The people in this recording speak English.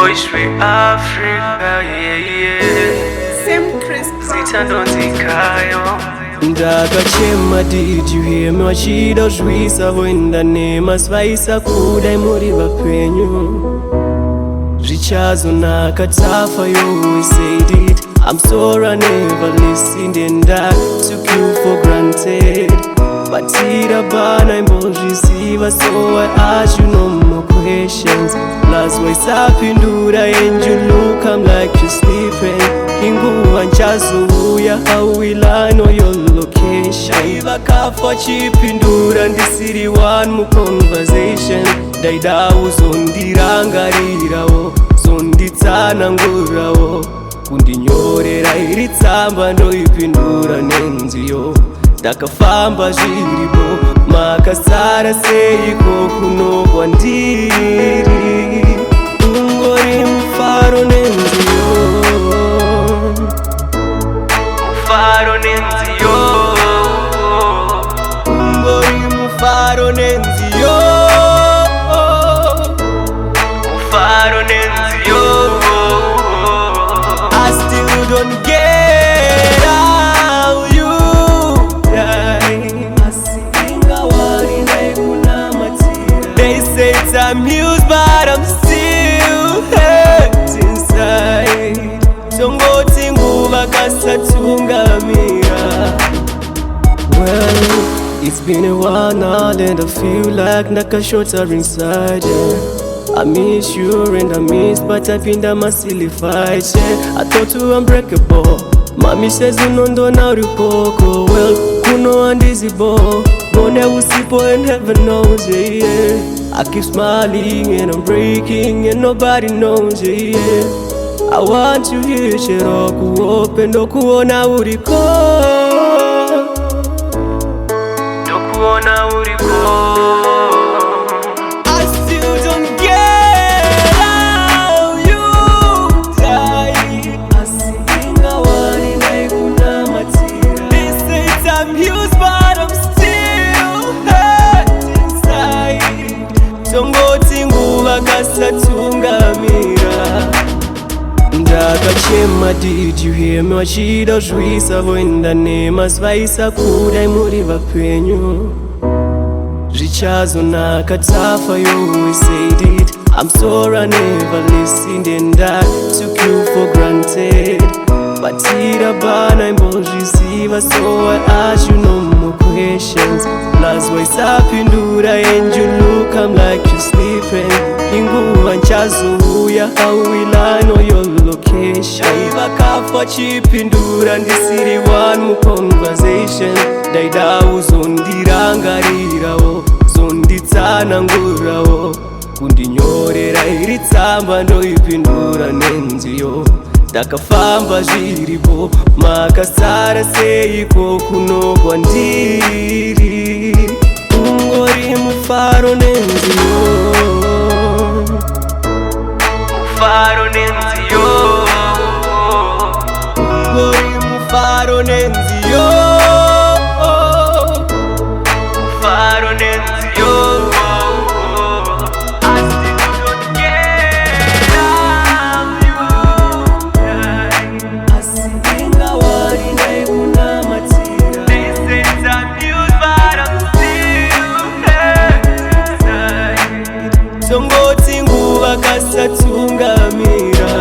Boys we Africa, yeah. Same Chris Ndakachema, did you hear me? Wachida uzvisa voenda nemasvaisa kudai muri vapenyu. Zvichazonaka tafa, you always said it. I'm sorry I never listened and I took you for granted. But tirabana imbozvisiva, so I ask you no more questions. Plus waisapindura and you look, I'm like you're sleeping. Inguva nchazouya, how will I know your location? Daiva kafa chipindura, ndisiri one more conversation. Daida uzondirangarirawo, zonditsanangurawo, kundinyorera iri tsamba ndoipindura nenziyo. Ndakafamba zviripo, makasara seiko kuno kwandiri? Ungori mufaro nenziyo, mufaro nenziyo, ungori mufaro nenziyo, mufaro nenziyo. I still don't get how you die. They say it's amused, but I'm still hurt inside. Tongoti nguva kasatungamira. Well, it's been a while now and I feel like nakashota inside, yeah. I miss you and I miss, but I've been down my silly fights, yeah. I thought you were unbreakable. Mommy says unondo na uripoko. Well, kuno undizable. Bone usipo and heaven knows, yeah. I keep smiling and I'm breaking and nobody knows, yeah. I want you here, Shiroku open, dokuona uriko, dokuona uriko. I still don't get how you die. Asinga wari naikuna matira. They say it's amused, but I'm still hurt inside. Tongoti nguva kasatungamira. Ndakachema, did you hear me? Wachida uzvisa voenda nemasvaisa kudai muri vapenyu. Zvichazonaka tafa, you always said it. I'm sorry I never listened and I took you for granted. But tirabana imbozvisiva, so I ask you no more questions. Plus waisapindura and you look, I'm like you're sleeping. Inguva nchazouya, how will I know your location? Daiva kafa chipindura, ndisiri one more conversation. Daida uzondirangarirawo, zonditsanangurawo, kundinyorera iri tsamba ndoipindura nenziyo. Ndakafamba zviripo, makasara seiko kuno kwandiri? Ungori mufaro nenziyo, mufaro nenziyo, ungori mufaro nenziyo, mufaro nenziyo. Tongoti nguva kasatungamira.